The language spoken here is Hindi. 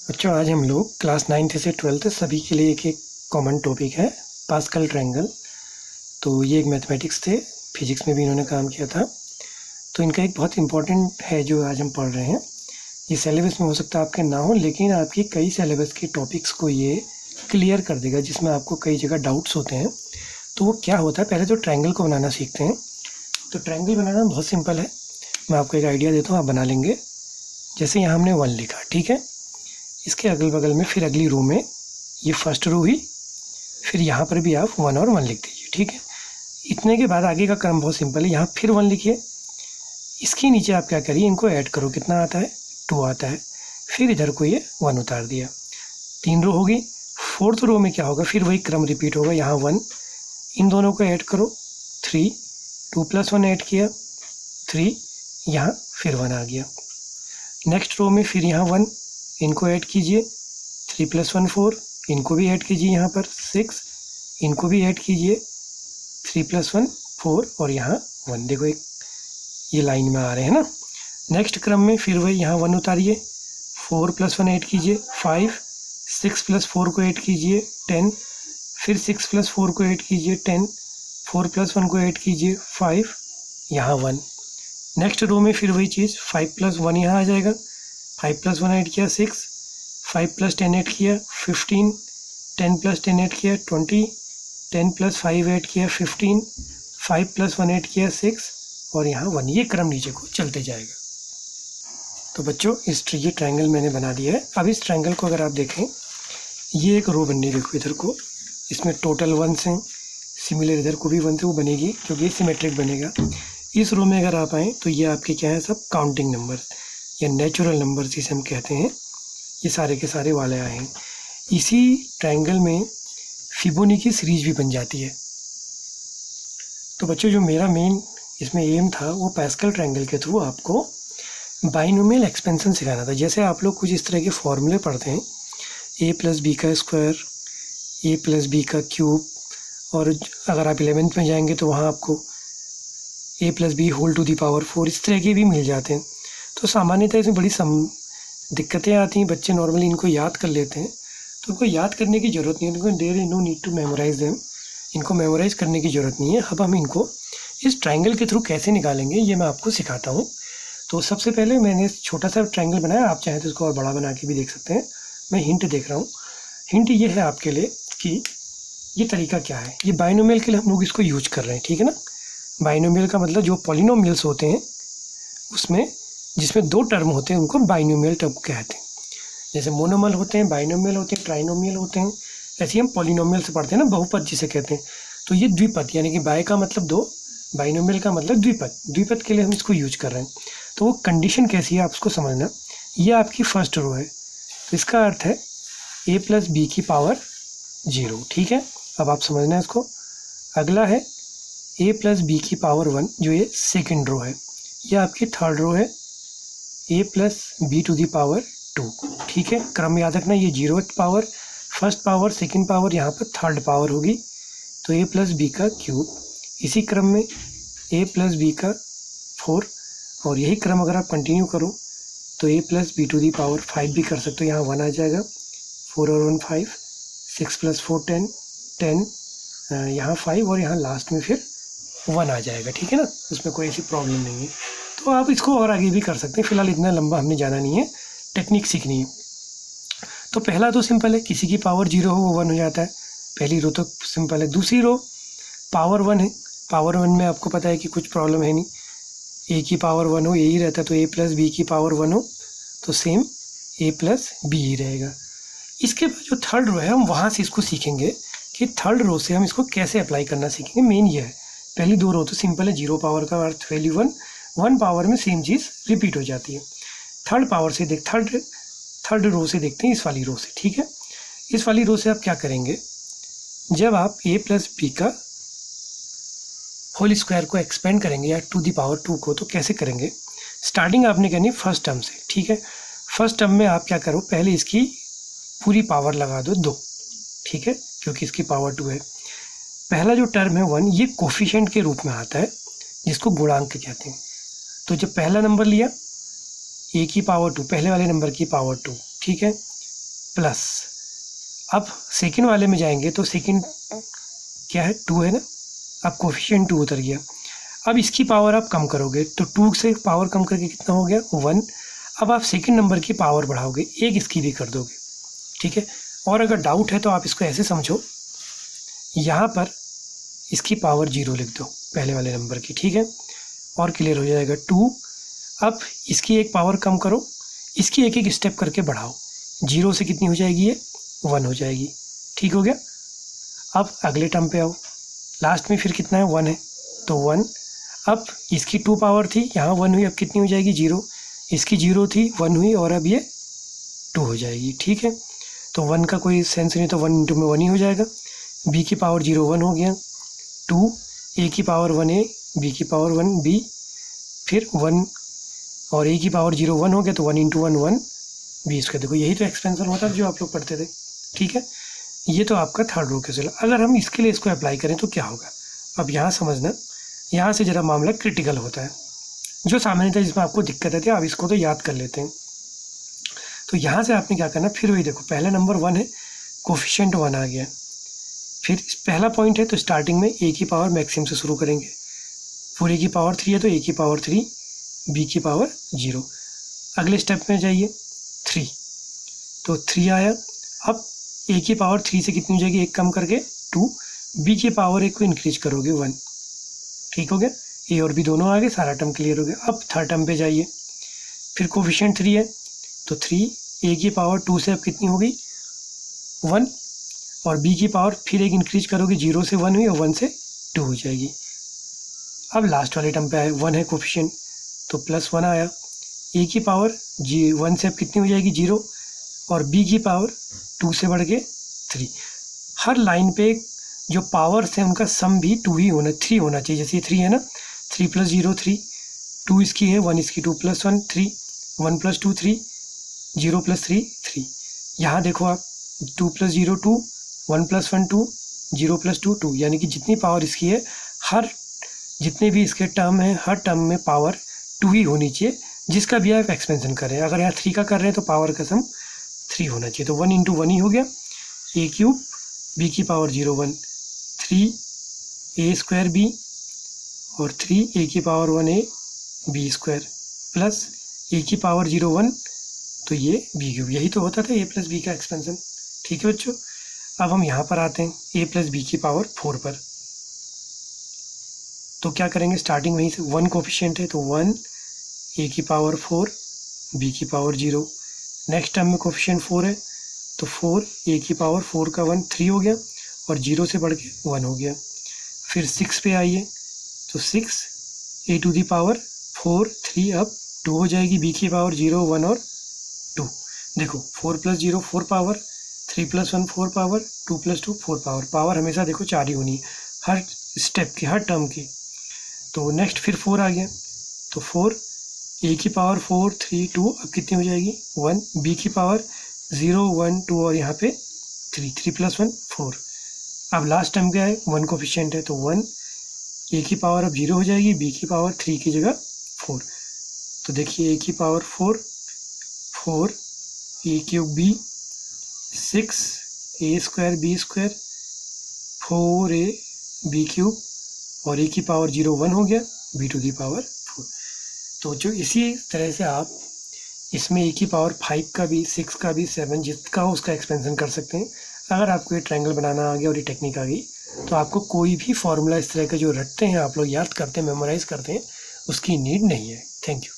बच्चों आज हम लोग क्लास 9th से 12th सभी के लिए एक कॉमन टॉपिक है पास्कल ट्रायंगल। तो ये एक मैथमेटिक्स थे, फिजिक्स में भी इन्होंने काम किया था। तो इनका एक बहुत इम्पोर्टेंट है जो आज हम पढ़ रहे हैं। ये सिलेबस में हो सकता है आपके ना हो, लेकिन आपकी कई सिलेबस के टॉपिक्स को ये क्लियर कर देगा, जिसमें आपको कई जगह डाउट्स होते हैं। तो वो क्या होता है, पहले तो ट्रायंगल को बनाना सीखते हैं। तो ट्रायंगल बनाना बहुत सिंपल है। मैं आपको एक आइडिया देता हूँ, आप बना लेंगे। जैसे यहाँ हमने 1 लिखा, ठीक है। इसके अगल बगल में फिर अगली रो में ये फर्स्ट रो हुई, फिर यहाँ पर भी आप 1 और 1 लिख दीजिए, ठीक है। इतने के बाद आगे का क्रम बहुत सिंपल है। यहाँ फिर 1 लिखिए, इसके नीचे आप क्या करिए, इनको ऐड करो। कितना आता है? 2 आता है। फिर इधर को ये 1 उतार दिया। 3 रो होगी। 4th रो में क्या होगा, फिर वही क्रम रिपीट होगा। यहाँ 1, इन दोनों को ऐड करो, 3, 2 + 1 ऐड किया 3, यहाँ फिर 1 आ गया। नेक्स्ट रो में फिर यहाँ 1, इनको ऐड कीजिए, 3 + 1 4, इनको भी ऐड कीजिए, यहाँ पर 6, इनको भी ऐड कीजिए, 3 + 1 4 और यहाँ 1। देखो एक ये लाइन में आ रहे हैं ना। नेक्स्ट क्रम में फिर वही यहाँ 1 उतारिए, 4 + 1 ऐड कीजिए 5, 6 + 4 को ऐड कीजिए 10, फिर 6 + 4 को ऐड कीजिए 10, 4 + 1 को ऐड कीजिए 5, यहाँ 1। नेक्स्ट रो में फिर वही चीज़, 5 + 1 यहाँ आ जाएगा, 5 + 1 ऐड किया 6, 5 + 10 ऐड किया 15, 10 + 10 ऐड किया 20, 10 + 5 ऐड किया 15, 5 + 1 ऐड किया 6 और यहाँ 1। ये क्रम नीचे को चलते जाएगा। तो बच्चों ये ट्रायंगल मैंने बना दिया है। अब इस ट्रायंगल को अगर आप देखें, ये एक रो बननी, देखो इधर को, इसमें टोटल 1 हैं। सिमिलर इधर को भी 1 से वो बनेगी, क्योंकि ये सिमेट्रिक बनेगा। इस रो में अगर आप आएँ तो ये आपके क्या है, सब काउंटिंग नंबर या नेचुरल नंबर जिसे हम कहते हैं, ये सारे के सारे वाले आए हैं। इसी ट्रायंगल में फिबोनाची की सीरीज भी बन जाती है। तो बच्चों जो मेरा मेन इसमें एम था, वो पास्कल ट्रायंगल के थ्रू आपको बाइनोमियल एक्सपेंशन सिखाना था। जैसे आप लोग कुछ इस तरह के फॉर्मूले पढ़ते हैं, a + b का स्क्वायर, a + b का क्यूब, और अगर आप 11th में जाएंगे तो वहाँ आपको a + b whole to the power 4 इस तरह के भी मिल जाते हैं। तो सामान्यतः इसमें बड़ी दिक्कतें आती हैं। बच्चे नॉर्मली इनको याद कर लेते हैं, तो इनको याद करने की ज़रूरत नहीं है। उनको there is no need to memorize them. इनको मेमोराइज करने की ज़रूरत नहीं है। अब हम इनको इस ट्रायंगल के थ्रू कैसे निकालेंगे, ये मैं आपको सिखाता हूँ। तो सबसे पहले मैंने छोटा सा ट्रायंगल बनाया। आप चाहें तो इसको और बड़ा बना के भी देख सकते हैं। मैं हिंट देख रहा हूँ। हिंट ये है आपके लिए कि ये तरीका क्या है। ये बाइनोमियल के लिए हम लोग इसको यूज कर रहे हैं, ठीक है ना। बाइनोमियल का मतलब जो पॉलिनोमियल्स होते हैं उसमें जिसमें 2 टर्म होते हैं, उनको बाइनोमियल टर्म कहते हैं। जैसे मोनोमल होते हैं, बाइनोमियल होते हैं, ट्राइनोमियल होते हैं। ऐसे ही हम पॉलिनोमियल से पढ़ते हैं ना, बहुपद जिसे कहते हैं। तो ये द्विपद, यानी कि बाय का मतलब 2, बाइनोमियल का मतलब द्विपद। द्विपद के लिए हम इसको यूज कर रहे हैं। तो वो कंडीशन कैसी है आप उसको समझना। ये आपकी फर्स्ट रो है, तो इसका अर्थ है a + b की पावर 0, ठीक है। अब आप समझना है इसको। अगला है a + b की पावर 1, जो ये सेकेंड रो है। ये आपकी थर्ड रो है, a + b to the power 2, ठीक है। क्रम याद रखना, ये 0th power, first power, second power, यहाँ पर थर्ड पावर होगी। तो a + b का क्यूब, इसी क्रम में a + b का 4, और यही क्रम अगर आप कंटिन्यू करो तो a + b to the power 5 भी कर सकते हो। यहाँ 1 आ जाएगा, 4 और 1 5, 6 + 4 10, 10, यहाँ 5 और यहाँ लास्ट में फिर 1 आ जाएगा, ठीक है ना। उसमें कोई ऐसी प्रॉब्लम नहीं है। तो आप इसको और आगे भी कर सकते हैं। फिलहाल इतना लंबा हमने जाना नहीं है, टेक्निक सीखनी है। तो पहला तो सिंपल है, किसी की पावर 0 हो वो 1 हो जाता है। पहली रो तो सिंपल है। दूसरी रो पावर 1 है। पावर 1 में आपको पता है कि कुछ प्रॉब्लम है नहीं, a की पावर 1 हो यही रहता है। तो a + b की पावर 1 हो तो सेम a + b ही रहेगा। इसके बाद जो थर्ड रो है, हम वहाँ से इसको सीखेंगे कि थर्ड रो से हम इसको कैसे अप्लाई करना सीखेंगे। मेन ये है। पहली 2 रो तो सिंपल है, 0 पावर का अर्थ वैल्यू 1, 1 पावर में सेम चीज़ रिपीट हो जाती है। थर्ड पावर से थर्ड रो से देखते हैं, इस वाली रो से, ठीक है। इस वाली रो से आप क्या करेंगे, जब आप a + b का होल स्क्वायर को एक्सपेंड करेंगे या टू दी पावर 2 को, तो कैसे करेंगे। स्टार्टिंग आपने करनी फर्स्ट टर्म से, ठीक है। फर्स्ट टर्म में आप क्या करो, पहले इसकी पूरी पावर लगा दो 2, ठीक है, क्योंकि इसकी पावर 2 है। पहला जो टर्म है 1, ये कोफिशिएंट के रूप में आता है, जिसको गुणांक कहते हैं। तो जब पहला नंबर लिया a की पावर 2, पहले वाले नंबर की पावर 2, ठीक है। प्लस, अब सेकंड वाले में जाएंगे तो सेकंड क्या है, 2 है ना, अब कोफिशिएंट 2 उतर गया। अब इसकी पावर आप कम करोगे तो 2 से पावर कम करके कितना हो गया, 1। अब आप सेकंड नंबर की पावर बढ़ाओगे, एक इसकी भी कर दोगे, ठीक है। और अगर डाउट है तो आप इसको ऐसे समझो, यहाँ पर इसकी पावर 0 लिख दो पहले वाले नंबर की, ठीक है, और क्लियर हो जाएगा 2। अब इसकी एक पावर कम करो, इसकी एक एक स्टेप करके बढ़ाओ, 0 से कितनी हो जाएगी ये, 1 हो जाएगी, ठीक हो गया। अब अगले टर्म पे आओ, लास्ट में फिर कितना है, 1 है तो 1। अब इसकी 2 पावर थी, यहाँ 1 हुई, अब कितनी हो जाएगी, 0। इसकी 0 थी, 1 हुई, और अब ये 2 हो जाएगी, ठीक है। तो 1 का कोई सेंस नहीं, तो 1 इंटू में 1 ही हो जाएगा। b की पावर 0 1 हो गया, 2, a की पावर 1 a, b की पावर 1 b, फिर 1 और a की पावर 0 1 हो गया, तो 1 इंटू 1 1 b स्क्वायर। देखो यही तो एक्सपेंशन होता है जो आप लोग पढ़ते थे, ठीक है। ये तो आपका थर्ड रो के चला। अगर हम इसके लिए इसको अप्लाई करें तो क्या होगा, अब यहाँ समझना, यहाँ से ज़रा मामला क्रिटिकल होता है, जो सामान्यतः जिसमें आपको दिक्कत आती है, आप इसको तो याद कर लेते हैं। तो यहाँ से आपने क्या करना, फिर वही देखो, पहला नंबर 1 है, कोफिशिएंट 1 आ गया, फिर पहला पॉइंट है तो स्टार्टिंग में a की पावर मैक्सिमम से शुरू करेंगे, पूरे की पावर 3 है तो a की पावर 3, b की पावर 0। अगले स्टेप में जाइए, 3, तो 3 आया। अब a की पावर 3 से कितनी हो जाएगी, एक कम करके 2, b की पावर 1 को इंक्रीज करोगे 1, ठीक हो गया। a और b दोनों आ गए, सारा टर्म क्लियर हो गया। अब थर्ड टर्म पे जाइए, फिर कोफिशिएंट 3 है तो 3, a की पावर 2 से अब कितनी हो गई, 1, और b की पावर फिर एक इंक्रीज करोगे, 0 से 1 हुई और 1 से 2 हो जाएगी। अब लास्ट वाले टर्म पे आए, 1 है कोफिशिएंट तो +1 आया, a की पावर 1 से अब कितनी हो जाएगी, 0, और b की पावर 2 से बढ़ के 3। हर लाइन पे जो पावर्स हैं उनका सम भी 2 ही होना, 3 होना चाहिए। जैसे 3 है ना, 3 + 0 3, 2 इसकी है, 1 इसकी, 2 + 1 3, 1 + 2 3, 0 + 3 3। यहाँ देखो आप, 2 + 0 2, 1 + 1 2, 0 + 2 2, यानी कि जितनी पावर इसकी है, हर जितने भी इसके टर्म हैं, हर टर्म में पावर 2 ही होनी चाहिए, जिसका भी आप एक्सपेंशन कर रहे हैं। अगर यहाँ 3 का कर रहे हैं तो पावर का सम 3 होना चाहिए, तो 1 इंटू 1 ही हो गया, a³ b की पावर 0 1, 3 a² b, और 3 a की power 1 a b² plus a की पावर 0 1, तो ये b³। यही तो होता था a + b का एक्सपेंशन, ठीक है बच्चों। अब हम यहाँ पर आते हैं a + b की पावर 4 पर, तो क्या करेंगे, स्टार्टिंग वहीं से, 1 कोफिशिएंट है तो 1, a की पावर 4, b की पावर 0। नेक्स्ट टर्म में कोफिशिएंट 4 है तो 4, a की पावर 4 का 1 3 हो गया, और 0 से बढ़ के 1 हो गया। फिर 6 पे आइए तो 6, a⁴ 4 3, अब 2 हो जाएगी, b की पावर 0 1 और 2। देखो 4 + 0 4 पावर, 3 + 1 4 पावर, 2 + 2 4 पावर। पावर हमेशा देखो 4 ही होनी है हर स्टेप की, हर टर्म की। तो नेक्स्ट फिर 4 आ गया तो 4, a की पावर 4 3 2, अब कितनी हो जाएगी 1, b की पावर 0 1 2, और यहाँ पे 3 3 + 1 4। अब लास्ट टर्म क्या है, 1 कोफिशिएंट है तो 1, a की पावर अब 0 हो जाएगी, b की पावर 3 की जगह 4। तो देखिए a की power 4 4, a³ b 6, a² b², 4a b³, और a की पावर 0 1 हो गया, b⁴ 4। तो जो इसी तरह से आप इसमें a की पावर 5 का भी, 6 का भी, 7 जिसका हो उसका एक्सपेंशन कर सकते हैं। अगर आपको ये ट्रायंगल बनाना आ गया और ये टेक्निक आ गई तो आपको कोई भी फॉर्मूला इस तरह का जो रटते हैं आप लोग, याद करते हैं, मेमोराइज़ करते हैं, उसकी नीड नहीं है। Thank you.